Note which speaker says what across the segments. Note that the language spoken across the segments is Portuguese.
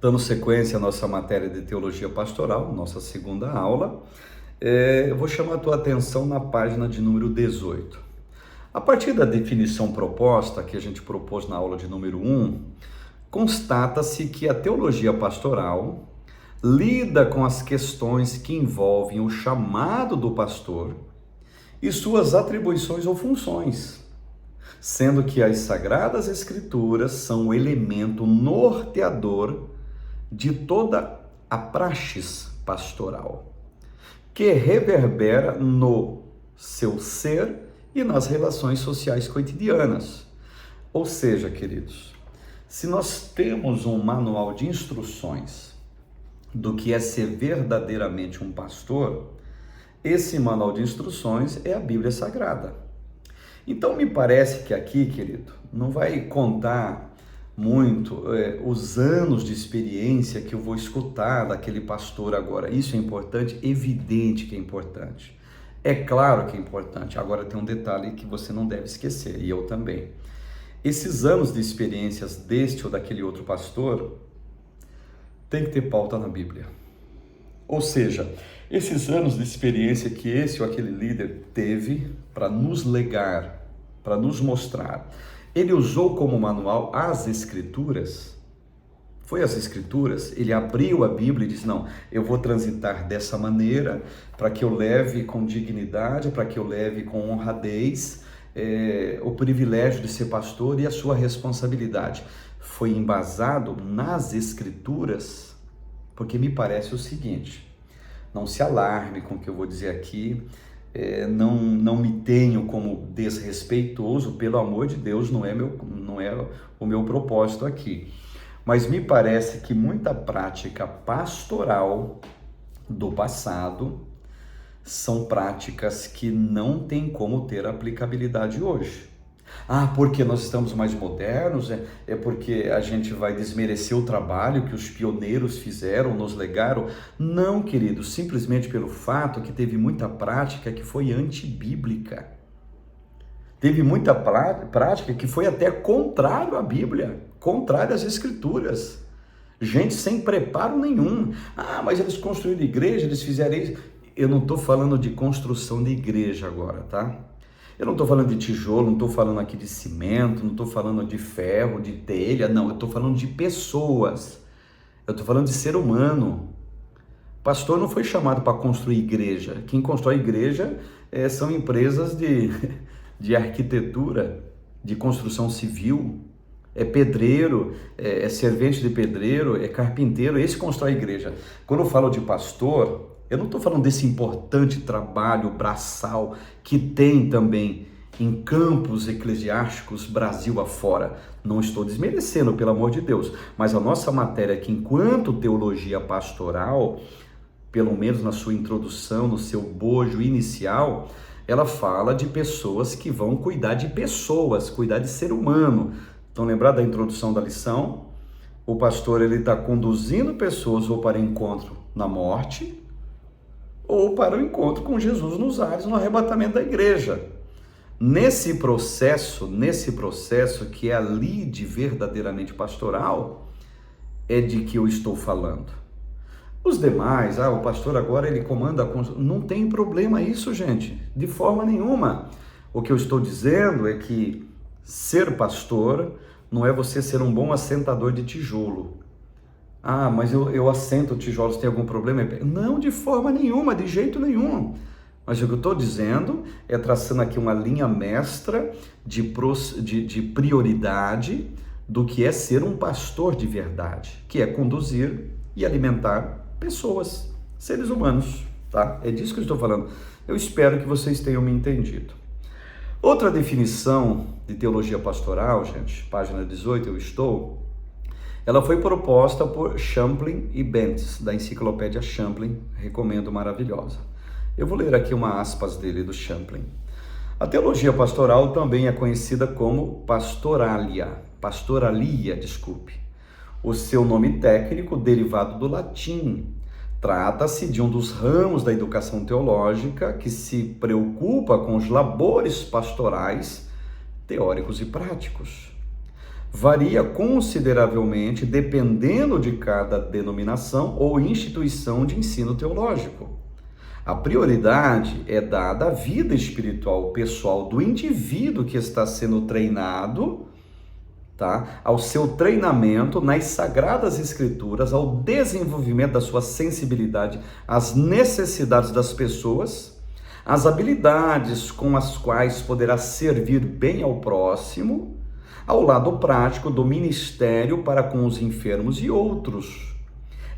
Speaker 1: Dando sequência à nossa matéria de teologia pastoral, nossa segunda aula, eu vou chamar a tua atenção na página de número 18. A partir da definição proposta, que a gente propôs na aula de número 1, constata-se que a teologia pastoral lida com as questões que envolvem o chamado do pastor e suas atribuições ou funções, sendo que as Sagradas Escrituras são o elemento norteador de toda a praxis pastoral, que reverbera no seu ser e nas relações sociais cotidianas. Ou seja, queridos, se nós temos um manual de instruções do que é ser verdadeiramente um pastor, esse manual de instruções é a Bíblia Sagrada. Então me parece que aqui, querido, não vai contar muito os anos de experiência que eu vou escutar daquele pastor agora. Isso é importante, evidente que é importante. É claro que é importante. Agora tem um detalhe que você não deve esquecer, e eu também. Esses anos de experiências deste ou daquele outro pastor tem que ter pauta na Bíblia. Ou seja, esses anos de experiência que esse ou aquele líder teve para nos legar, para nos mostrar, ele usou como manual as Escrituras. Foi as Escrituras, ele abriu a Bíblia e disse, não, eu vou transitar dessa maneira para que eu leve com dignidade, para que eu leve com honradez o privilégio de ser pastor e a sua responsabilidade. Foi embasado nas Escrituras, porque me parece o seguinte, não se alarme com o que eu vou dizer aqui, não me tenho como desrespeitoso, pelo amor de Deus, não é o meu propósito aqui. Mas me parece que muita prática pastoral do passado são práticas que não tem como ter aplicabilidade hoje. Ah, porque nós estamos mais modernos? É porque a gente vai desmerecer o trabalho que os pioneiros fizeram, nos legaram? Não, querido, simplesmente pelo fato que teve muita prática que foi antibíblica. Teve muita prática que foi até contrário à Bíblia, contrário às Escrituras. Gente sem preparo nenhum. Ah, mas eles construíram igreja, eles fizeram isso. Eu não estou falando de construção de igreja agora, tá? Eu não estou falando de tijolo, não estou falando aqui de cimento, não estou falando de ferro, de telha, não. Eu estou falando de pessoas. Eu estou falando de ser humano. Pastor não foi chamado para construir igreja. Quem constrói igreja são empresas de arquitetura, de construção civil. É pedreiro, é servente de pedreiro, é carpinteiro. Esse constrói igreja. Quando eu falo de pastor, eu não estou falando desse importante trabalho braçal que tem também em campos eclesiásticos Brasil afora. Não estou desmerecendo, pelo amor de Deus, mas a nossa matéria aqui, enquanto teologia pastoral, pelo menos na sua introdução, no seu bojo inicial, ela fala de pessoas que vão cuidar de pessoas, cuidar de ser humano. Então, lembrar da introdução da lição? O pastor ele está conduzindo pessoas ou para encontro na morte, ou para o encontro com Jesus nos ares, no arrebatamento da igreja. Nesse processo que é a lide verdadeiramente pastoral, é de que eu estou falando. Os demais, o pastor agora ele comanda a... Não tem problema isso, gente, de forma nenhuma. O que eu estou dizendo é que ser pastor não é você ser um bom assentador de tijolo. Ah, mas eu assento tijolos, tem algum problema? Não, de forma nenhuma, de jeito nenhum. Mas o que eu estou dizendo é traçando aqui uma linha mestra de prioridade do que é ser um pastor de verdade, que é conduzir e alimentar pessoas, seres humanos, tá? É disso que eu estou falando. Eu espero que vocês tenham me entendido. Outra definição de teologia pastoral, gente, página 18 ela foi proposta por Champlin e Bentz, da enciclopédia Champlin, recomendo, maravilhosa. Eu vou ler aqui uma aspas dele, do Champlin. A teologia pastoral também é conhecida como pastoralia, o seu nome técnico derivado do latim. Trata-se de um dos ramos da educação teológica que se preocupa com os labores pastorais, teóricos e práticos. varia consideravelmente dependendo de cada denominação ou instituição de ensino teológico. A prioridade é dada à vida espiritual pessoal do indivíduo que está sendo treinado, tá? Ao seu treinamento nas Sagradas Escrituras, ao desenvolvimento da sua sensibilidade às necessidades das pessoas, às habilidades com as quais poderá servir bem ao próximo, ao lado prático do ministério para com os enfermos e outros,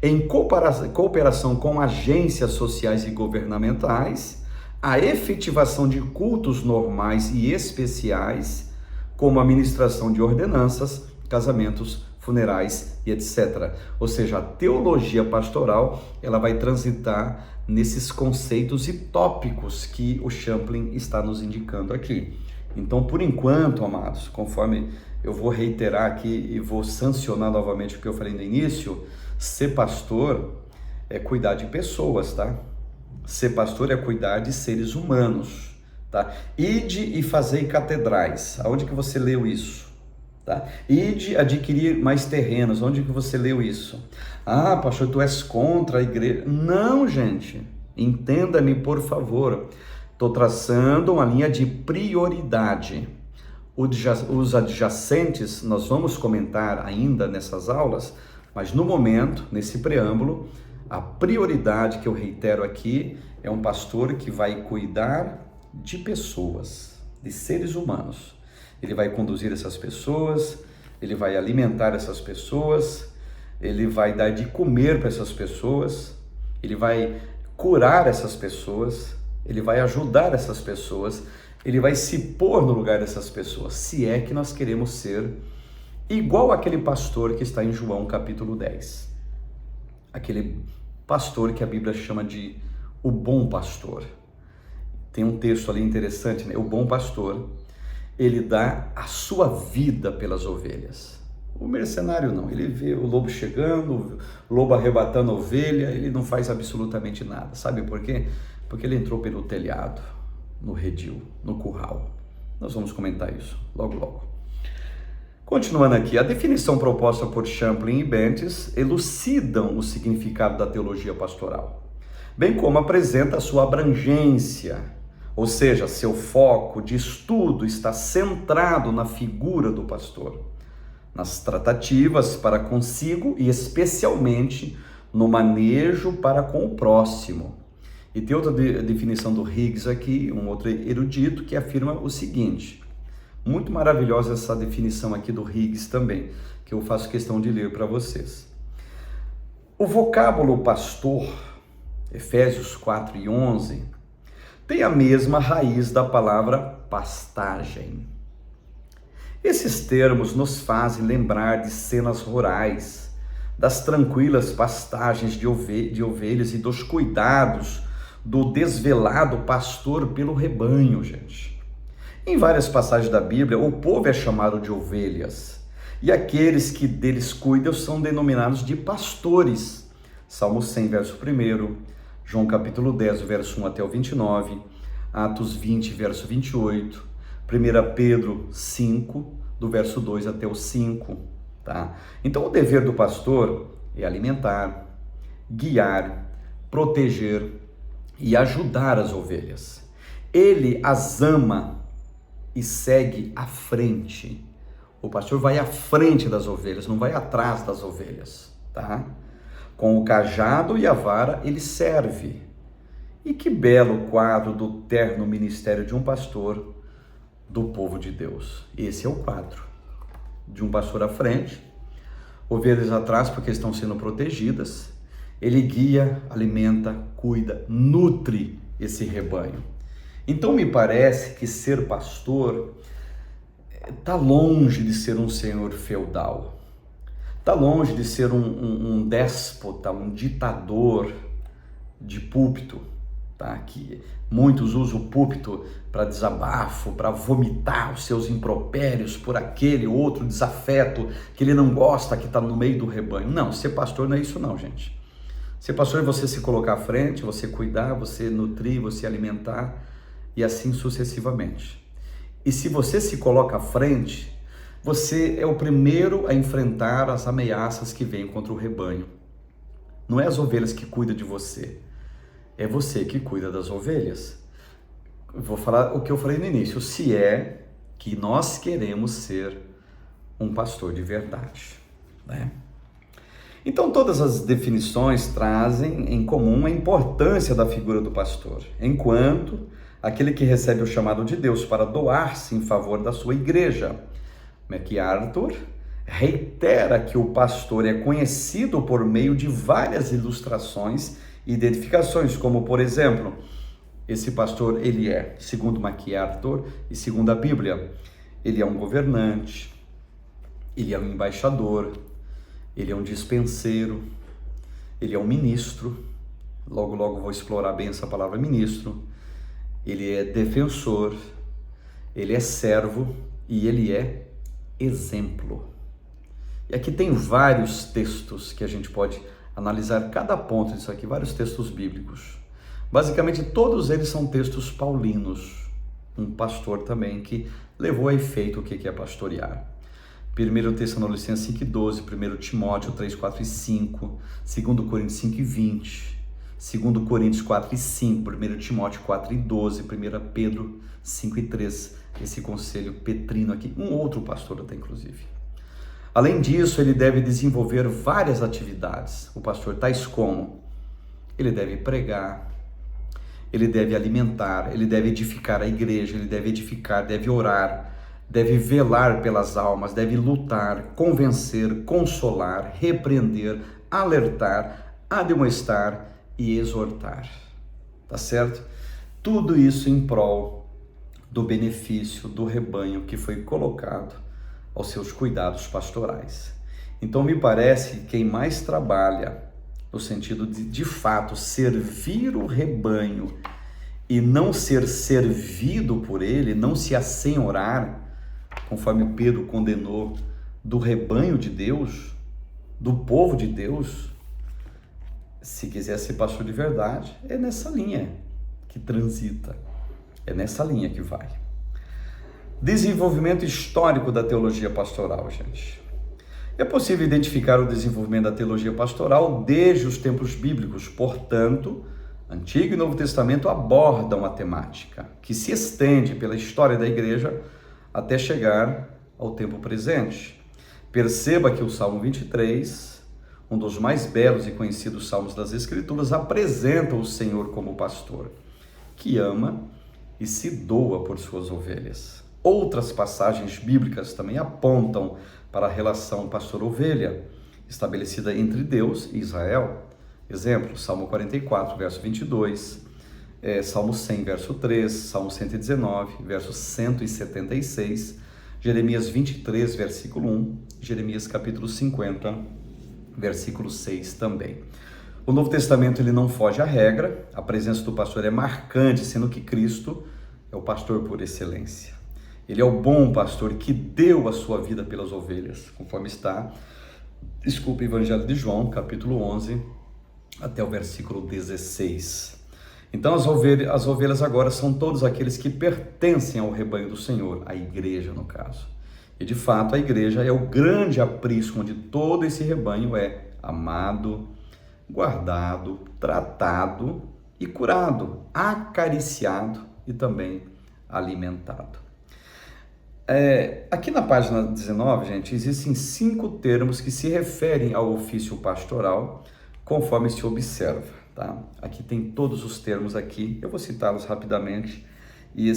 Speaker 1: em cooperação com agências sociais e governamentais, a efetivação de cultos normais e especiais, como a ministração de ordenanças, casamentos, funerais e etc. Ou seja, a teologia pastoral, ela vai transitar nesses conceitos e tópicos que o Champlin está nos indicando aqui. Então, por enquanto, amados, conforme eu vou reiterar aqui e vou sancionar novamente o que eu falei no início, ser pastor é cuidar de pessoas, tá? Ser pastor é cuidar de seres humanos, tá? Ide e fazei catedrais. Aonde que você leu isso? Tá? Ide adquirir mais terrenos. Onde que você leu isso? Ah, pastor, tu és contra a igreja. Não, gente. Entenda-me, por favor. Estou traçando uma linha de prioridade. Os adjacentes nós vamos comentar ainda nessas aulas, mas no momento, nesse preâmbulo, a prioridade que eu reitero aqui é um pastor que vai cuidar de pessoas, de seres humanos. Ele vai conduzir essas pessoas, ele vai alimentar essas pessoas, ele vai dar de comer para essas pessoas, ele vai curar essas pessoas, ele vai ajudar essas pessoas, ele vai se pôr no lugar dessas pessoas, se é que nós queremos ser igual aquele pastor que está em João capítulo 10. Aquele pastor que a Bíblia chama de o bom pastor. Tem um texto ali interessante, né? O bom pastor, ele dá a sua vida pelas ovelhas. O mercenário não, ele vê o lobo chegando, o lobo arrebatando a ovelha, ele não faz absolutamente nada. Sabe por quê? Porque ele entrou pelo telhado, no redil, no curral. Nós vamos comentar isso logo logo. Continuando aqui, a definição proposta por Champlin e Bentes elucidam o significado da teologia pastoral, bem como apresenta a sua abrangência, ou seja, seu foco de estudo está centrado na figura do pastor, nas tratativas para consigo e especialmente no manejo para com o próximo. E tem outra definição do Higgs aqui, um outro erudito, que afirma o seguinte, muito maravilhosa essa definição aqui do Higgs também, que eu faço questão de ler para vocês. O vocábulo pastor, Efésios 4:11, tem a mesma raiz da palavra pastagem. Esses termos nos fazem lembrar de cenas rurais, das tranquilas pastagens de ovelhas e dos cuidados do desvelado pastor pelo rebanho, gente. Em várias passagens da Bíblia, o povo é chamado de ovelhas, e aqueles que deles cuidam são denominados de pastores. Salmo 100, verso 1, João capítulo 10, verso 1 até o 29, Atos 20, verso 28, 1 Pedro 5, do verso 2 até o 5, tá? Então o dever do pastor é alimentar, guiar, proteger e ajudar as ovelhas. Ele as ama e segue à frente. O pastor vai à frente das ovelhas, não vai atrás das ovelhas, tá? Com o cajado e a vara ele serve. E que belo quadro do terno ministério de um pastor do povo de Deus. Esse é o quadro de um pastor à frente, ovelhas atrás porque estão sendo protegidas. Ele guia, alimenta, cuida, nutre esse rebanho. Então me parece que ser pastor está longe de ser um senhor feudal, está longe de ser um déspota, um ditador de púlpito, tá? Que muitos usam o púlpito para desabafo, para vomitar os seus impropérios por aquele outro desafeto que ele não gosta, que está no meio do rebanho. Não, ser pastor não é isso não, gente. Ser pastor é você se colocar à frente, você cuidar, você nutrir, você alimentar e assim sucessivamente. E se você se coloca à frente, Você é o primeiro a enfrentar as ameaças que vêm contra o rebanho. Não é as ovelhas que cuidam de você, é você que cuida das ovelhas. Eu vou falar o que eu falei no início, se é que nós queremos ser um pastor de verdade, né? Então todas as definições trazem em comum a importância da figura do pastor, enquanto aquele que recebe o chamado de Deus para doar-se em favor da sua igreja. MacArthur reitera que o pastor é conhecido por meio de várias ilustrações e identificações, como por exemplo, esse pastor, ele é, segundo MacArthur e segundo a Bíblia, ele é um governante, ele é um embaixador, ele é um dispenseiro, ele é um ministro, logo vou explorar bem essa palavra ministro, ele é defensor, ele é servo e ele é exemplo. E aqui tem vários textos que a gente pode analisar cada ponto disso aqui, vários textos bíblicos. Basicamente todos eles são textos paulinos, um pastor também que levou a efeito o que é pastorear. 1 Tessalonicenses 5:12, 1 Timóteo 3:4 e 5, 2 Coríntios 5:20, 2 Coríntios 4:5, 1 Timóteo 4:12, 1 Pedro 5:3, esse conselho petrino aqui, um outro pastor até inclusive. Além disso, ele deve desenvolver várias atividades, o pastor, tais como, ele deve pregar, ele deve alimentar, ele deve edificar a igreja, ele deve edificar, deve orar, deve velar pelas almas, deve lutar, convencer, consolar, repreender, alertar, admoestar e exortar. Tá certo? Tudo isso em prol do benefício do rebanho que foi colocado aos seus cuidados pastorais. Então me parece que quem mais trabalha no sentido de fato servir o rebanho e não ser servido por ele, não se assenhorar, conforme Pedro condenou, do rebanho de Deus, do povo de Deus, se quiser ser pastor de verdade, é nessa linha que transita, é nessa linha que vai. Desenvolvimento histórico da teologia pastoral, gente. É possível identificar o desenvolvimento da teologia pastoral desde os tempos bíblicos, portanto, Antigo e Novo Testamento abordam a temática, que se estende pela história da igreja até chegar ao tempo presente. Perceba que o Salmo 23, um dos mais belos e conhecidos salmos das Escrituras, apresenta o Senhor como pastor, que ama e se doa por suas ovelhas. Outras passagens bíblicas também apontam para a relação pastor-ovelha, estabelecida entre Deus e Israel. Exemplo, Salmo 44, verso 22, Salmo 100, verso 3, Salmo 119, verso 176, Jeremias 23, versículo 1, Jeremias capítulo 50, versículo 6 também. O Novo Testamento ele não foge à regra, a presença do pastor é marcante, sendo que Cristo é o pastor por excelência. Ele é o bom pastor que deu a sua vida pelas ovelhas, conforme está, Evangelho de João, capítulo 11, até o versículo 16. Então as ovelhas agora são todos aqueles que pertencem ao rebanho do Senhor, a igreja no caso. E de fato a igreja é o grande aprisco onde todo esse rebanho é amado, guardado, tratado e curado, acariciado e também alimentado. Aqui na página 19, gente, existem 5 termos que se referem ao ofício pastoral, conforme se observa, tá? Aqui tem todos os termos aqui, eu vou citá-los rapidamente, e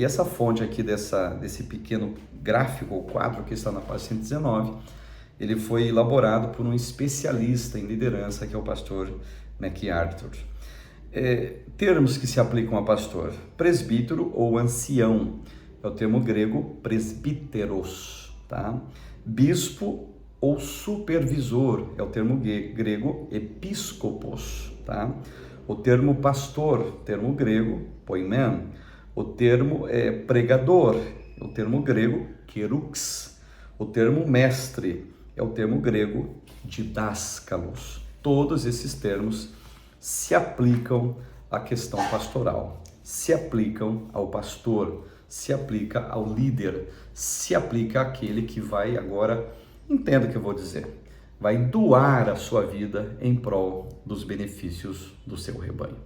Speaker 1: essa fonte aqui desse pequeno gráfico ou quadro que está na página 119, ele foi elaborado por um especialista em liderança, que é o pastor MacArthur. Termos que se aplicam a pastor: presbítero ou ancião, é o termo grego presbíteros, tá? Bispo ou supervisor, é o termo grego episcopos, tá? O termo pastor, termo grego poimen. O termo pregador, é o termo grego kerux. O termo mestre é o termo grego didáscalos. Todos esses termos se aplicam à questão pastoral, se aplicam ao pastor, se aplica ao líder, se aplica àquele que vai agora, entenda o que eu vou dizer, vai doar a sua vida em prol dos benefícios do seu rebanho.